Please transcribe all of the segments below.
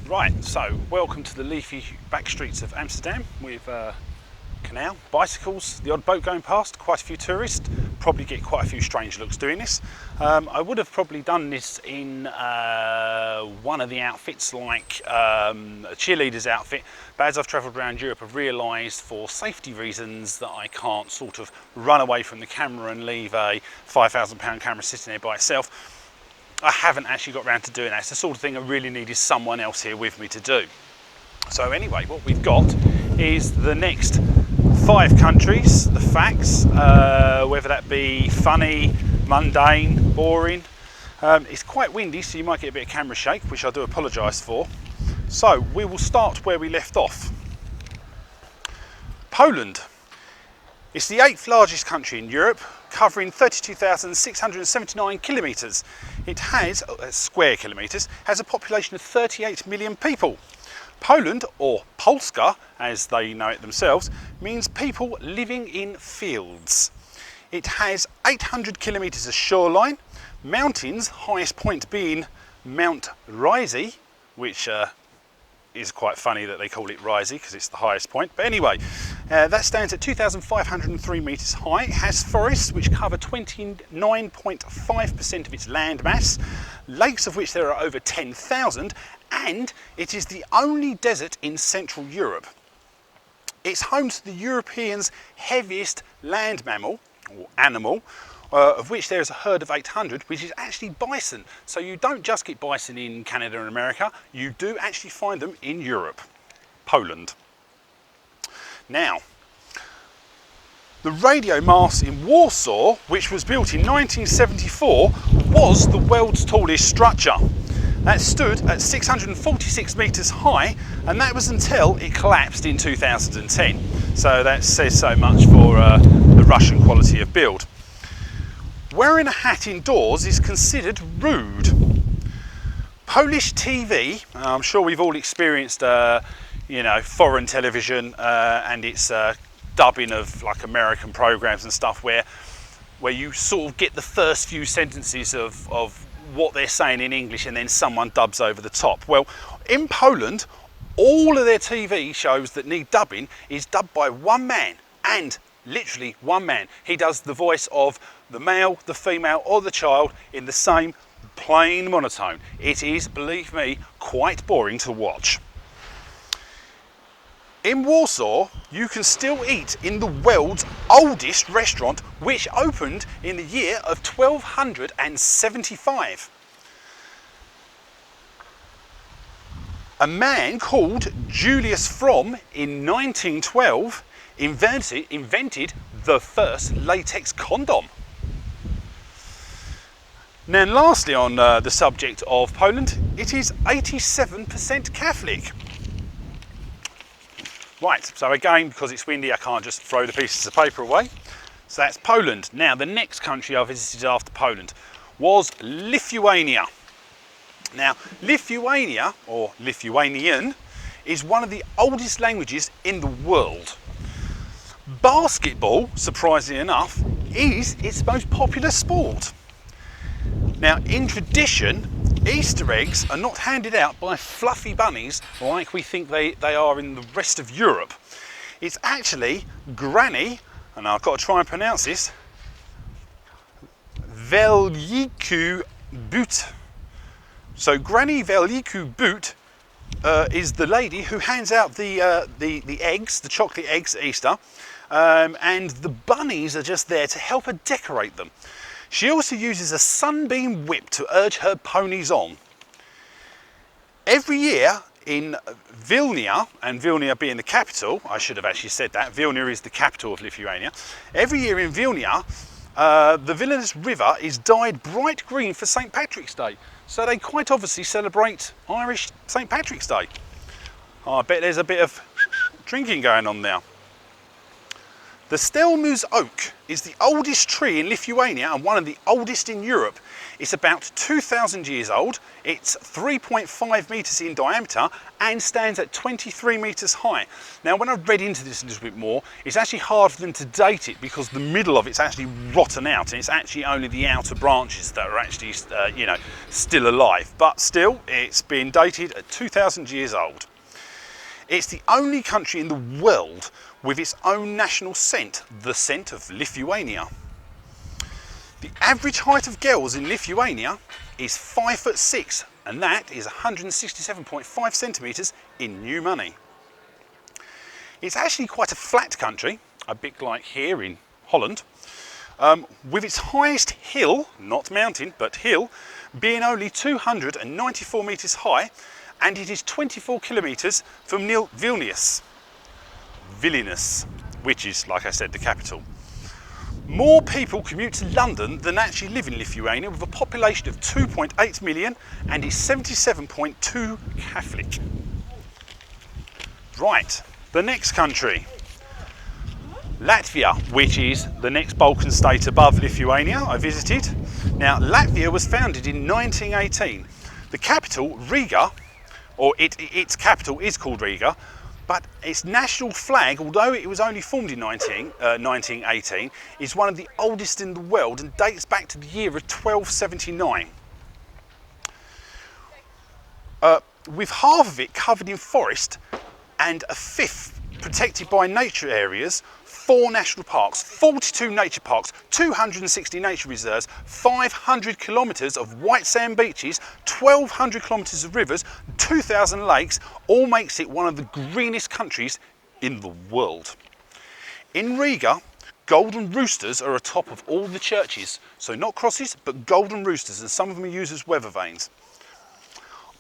Right, so welcome to the leafy back streets of Amsterdam with canal, bicycles, the odd boat going past, quite a few tourists, probably get quite a few strange looks doing this. I would have probably done this in one of the outfits, like a cheerleader's outfit, but as I've travelled around Europe I've realised for safety reasons that I can't sort of run away from the camera and leave a £5,000 camera sitting there by itself. I haven't actually got around to doing that. It's the sort of thing I really needed someone else here with me to do. So anyway, what we've got is the next 5 countries, the facts, whether that be funny, mundane, boring. It's quite windy, so you might get a bit of camera shake, which I do apologise for. So we will start where we left off. Poland. It's the 8th largest country in Europe, covering 32,679 kilometres. It has, square kilometres, has a population of 38 million people. Poland, or Polska as they know it themselves, means people living in fields. It has 800 kilometres of shoreline, mountains, highest point being Mount Risey, which is quite funny that they call it Risey because it's the highest point. But anyway, that stands at 2,503 metres high. It has forests which cover 29.5% of its land mass, lakes of which there are over 10,000, and it is the only desert in Central Europe. It's home to the Europeans' heaviest land mammal, or animal, of which there is a herd of 800, which is actually bison. So you don't just get bison in Canada and America, you do actually find them in Europe. Poland. Now, the radio mast in Warsaw, which was built in 1974, was the world's tallest structure. That stood at 646 metres high, and that was until it collapsed in 2010. So that says so much for the Russian quality of build. Wearing a hat indoors is considered rude. Polish TV, I'm sure we've all experienced foreign television and its dubbing of like American programs and stuff where you sort of get the first few sentences of what they're saying in English and then someone dubs over the top. Well, in Poland, all of their TV shows that need dubbing is dubbed by one man, and literally one man. He does the voice of the male, the female or the child in the same plain monotone. It is, believe me, quite boring to watch. In Warsaw, you can still eat in the world's oldest restaurant, which opened in the year of 1275. A man called Julius Fromm in 1912 invented the first latex condom. Now, lastly on the subject of Poland, it is 87% Catholic. Right, so again, because it's windy, I can't just throw the pieces of paper away. So that's Poland. Now, the next country I visited after Poland was Lithuania. Now, Lithuania, or Lithuanian, is one of the oldest languages in the world. Basketball, surprisingly enough, is its most popular sport. Now, in tradition, Easter eggs are not handed out by fluffy bunnies like we think they are in the rest of Europe. It's actually Granny, and I've got to try and pronounce this, Veljiku Boot. So Granny Veljiku Boot is the lady who hands out the eggs, the chocolate eggs at Easter, and the bunnies are just there to help her decorate them. She also uses a sunbeam whip to urge her ponies on. Every year in Vilnius, and Vilnius being the capital, I should have actually said that, Vilnius is the capital of Lithuania. Every year in Vilnius, the Vilnius River is dyed bright green for St. Patrick's Day. So they quite obviously celebrate Irish St. Patrick's Day. Oh, I bet there's a bit of drinking going on now. The Stelmu's oak is the oldest tree in Lithuania and one of the oldest in Europe. It's about 2,000 years old, it's 3.5 metres in diameter and stands at 23 metres high. Now when I've read into this a little bit more, it's actually hard for them to date it because the middle of it's actually rotten out and it's actually only the outer branches that are actually still alive. But still, it's been dated at 2,000 years old. It's the only country in the world with its own national scent, the scent of Lithuania. The average height of girls in Lithuania is 5'6", and that is 167.5 centimetres in new money. It's actually quite a flat country, a bit like here in Holland, with its highest hill, not mountain, but hill, being only 294 metres high, and it is 24 kilometres from Vilnius, which is, like I said, the capital. More people commute to London than actually live in Lithuania, with a population of 2.8 million and is 77.2 Catholic. Right, the next country, Latvia, which is the next Balkan state above Lithuania I visited. Now, Latvia was founded in 1918. The capital, Riga, or its capital is called Riga, but its national flag, although it was only formed in 1918, is one of the oldest in the world and dates back to the year of 1279. With half of it covered in forest and a fifth protected by nature areas, 4 national parks, 42 nature parks, 260 nature reserves, 500 kilometres of white sand beaches, 1,200 kilometres of rivers, 2,000 lakes, all makes it one of the greenest countries in the world. In Riga, golden roosters are atop of all the churches, so not crosses, but golden roosters, and some of them are used as weather vanes.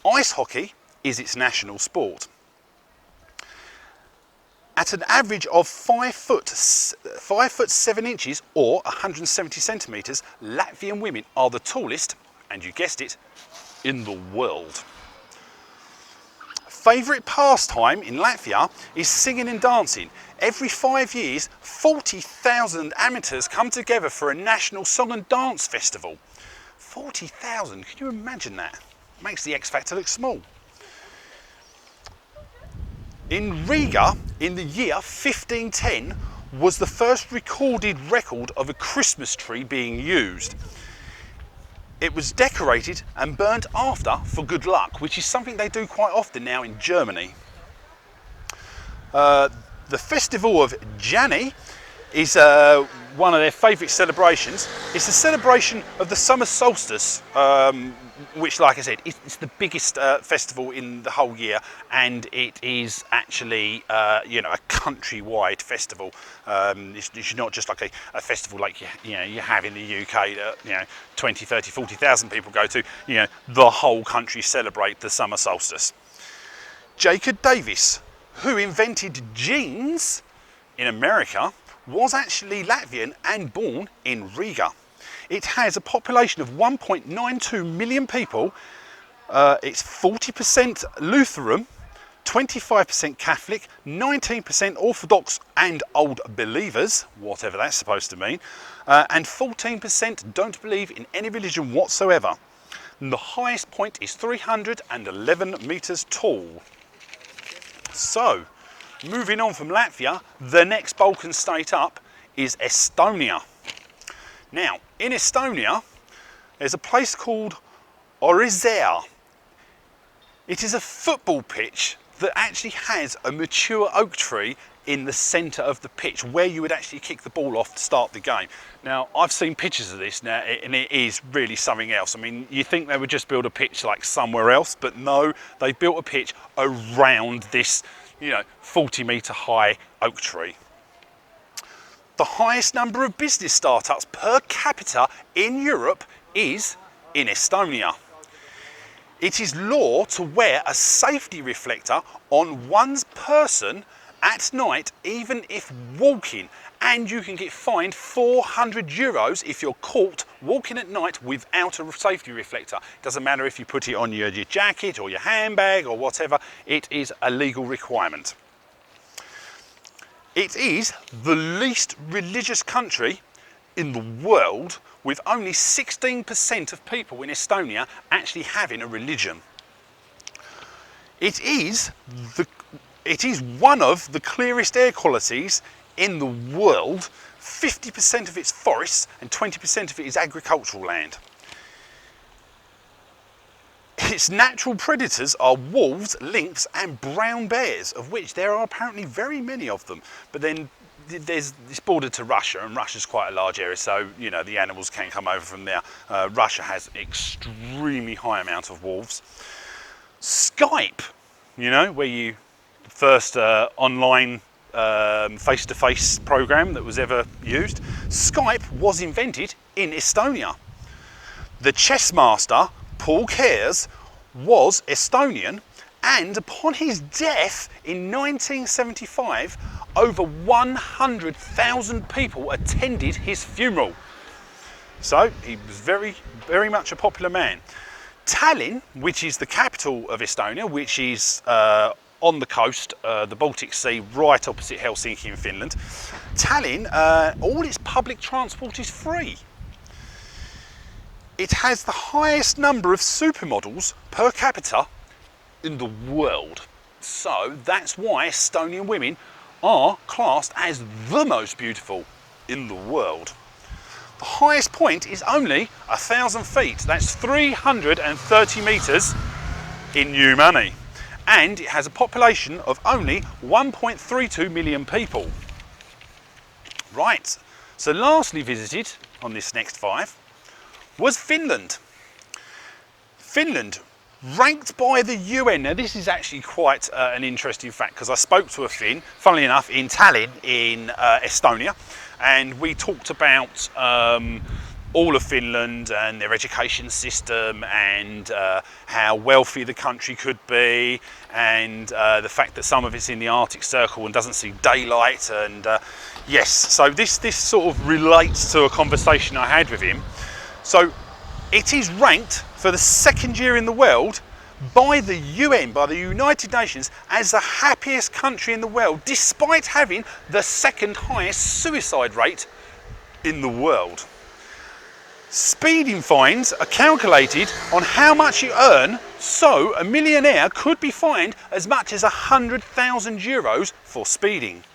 Ice hockey is its national sport. At an average of 5 foot 7 inches or 170 centimetres, Latvian women are the tallest, and you guessed it, in the world. Favourite pastime in Latvia is singing and dancing. Every 5 years, 40,000 amateurs come together for a national song and dance festival. 40,000, can you imagine that? Makes the X Factor look small. In Riga, in the year 1510, was the first recorded record of a Christmas tree being used. It was decorated and burnt after for good luck, which is something they do quite often now in Germany. The festival of Jani is one of their favourite celebrations. It's a celebration of the summer solstice, which, like I said, it's the biggest festival in the whole year, and it is actually a countrywide festival. It's not just like a festival like you have in the UK that 20, 30, 40,000 people go to. The whole country celebrate the summer solstice. Jacob Davis, who invented jeans in America, was actually Latvian and born in Riga. It has a population of 1.92 million people. It's 40% Lutheran, 25% Catholic, 19% Orthodox and Old Believers, whatever that's supposed to mean, and 14% don't believe in any religion whatsoever. And the highest point is 311 metres tall. So, moving on from Latvia, the next Balkan state up is Estonia. Now, in Estonia, there's a place called Orizea. It is a football pitch that actually has a mature oak tree in the centre of the pitch where you would actually kick the ball off to start the game. Now, I've seen pictures of this now, and it is really something else. I mean, you think they would just build a pitch like somewhere else, but no, they built a pitch around this 40-metre high oak tree. The highest number of business startups per capita in Europe is in Estonia. It is law to wear a safety reflector on one's person at night, even if walking, and you can get fined €400 if you're caught walking at night without a safety reflector. Doesn't matter if you put it on your jacket or your handbag or whatever, it is a legal requirement. It is the least religious country in the world, with only 16% of people in Estonia actually having a religion. It is one of the clearest air qualities in the world. 50% of its forests and 20% of it is agricultural land. Its natural predators are wolves, lynx and brown bears, of which there are apparently very many of them. But then it's bordered to Russia, and Russia's quite a large area, so you know the animals can come over from there. Russia has extremely high amount of wolves. Skype, you know, where you first online face-to-face program that was ever used. Skype was invented in Estonia. The chess master Paul Keres was Estonian, and upon his death in 1975, over 100,000 people attended his funeral. So he was very, very much a popular man. Tallinn, which is the capital of Estonia, which is on the coast, the Baltic Sea, right opposite Helsinki in Finland. Tallinn, all its public transport is free. It has the highest number of supermodels per capita in the world. So that's why Estonian women are classed as the most beautiful in the world. The highest point is only 1,000 feet. That's 330 meters in new money. And it has a population of only 1.32 million people. Right, so lastly visited on this next 5 was Finland. Finland, ranked by the UN. Now this is actually quite an interesting fact, because I spoke to a Finn, funnily enough, in Tallinn in Estonia, and we talked about all of Finland and their education system, and how wealthy the country could be, and the fact that some of it's in the Arctic Circle and doesn't see daylight. And yes, so this sort of relates to a conversation I had with him. So it is ranked for the 2nd year in the world by the UN, by the United Nations, as the happiest country in the world, despite having the 2nd highest suicide rate in the world. Speeding fines are calculated on how much you earn, so a millionaire could be fined as much as 100,000 euros for speeding.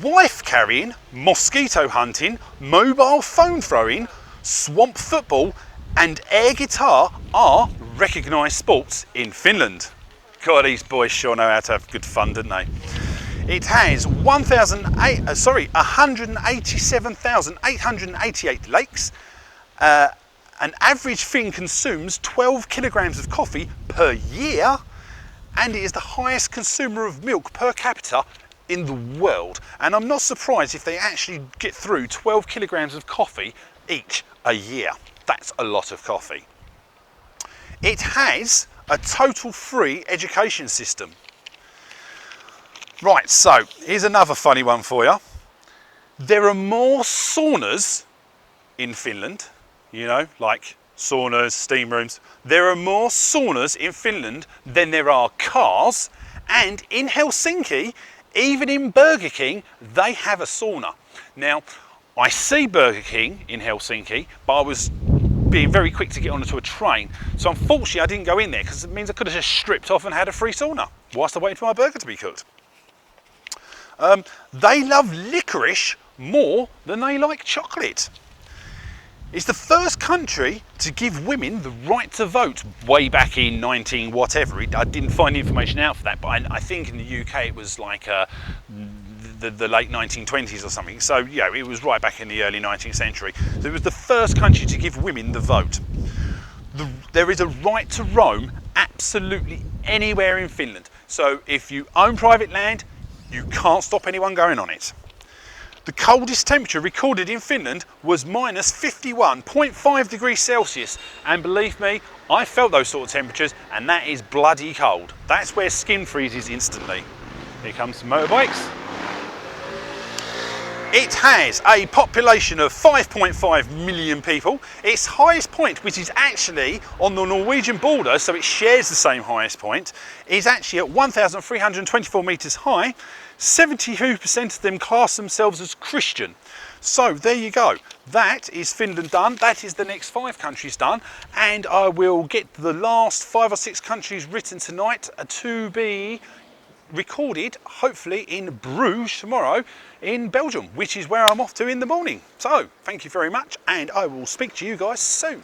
Wife carrying, mosquito hunting, mobile phone throwing, swamp football and air guitar are recognised sports in Finland. God, these boys sure know how to have good fun, don't they? It has 187,888 lakes. An average Finn consumes 12 kilograms of coffee per year, and it is the highest consumer of milk per capita in the world. And I'm not surprised if they actually get through 12 kilograms of coffee each a year. That's a lot of coffee. It has a total free education system. Right, so here's another funny one for you. There are more saunas in Finland, you know, like saunas, steam rooms. There are more saunas in Finland than there are cars, and in Helsinki, even in Burger King, they have a sauna. Now, I see Burger King in Helsinki, but I was being very quick to get onto a train. So unfortunately I didn't go in there, because it means I could have just stripped off and had a free sauna whilst I waited for my burger to be cooked. They love licorice more than they like chocolate. It's the first country to give women the right to vote way back in 19 whatever. I didn't find the information out for that, but I think in the UK it was like the late 1920s or something. So yeah, it was right back in the early 19th century. So it was the first country to give women the vote. There is a right to roam absolutely anywhere in Finland. So if you own private land, you can't stop anyone going on it. The coldest temperature recorded in Finland was minus 51.5 degrees Celsius. And believe me, I felt those sort of temperatures, and that is bloody cold. That's where skin freezes instantly. Here comes some motorbikes. It has a population of 5.5 million people. Its highest point, which is actually on the Norwegian border, so it shares the same highest point, is actually at 1,324 metres high. 72% of them class themselves as Christian. So there you go. That is Finland done. That is the next 5 countries done. And I will get the last 5 or 6 countries written tonight to be recorded, hopefully in Bruges tomorrow in Belgium, which is where I'm off to in the morning. So thank you very much, and I will speak to you guys soon.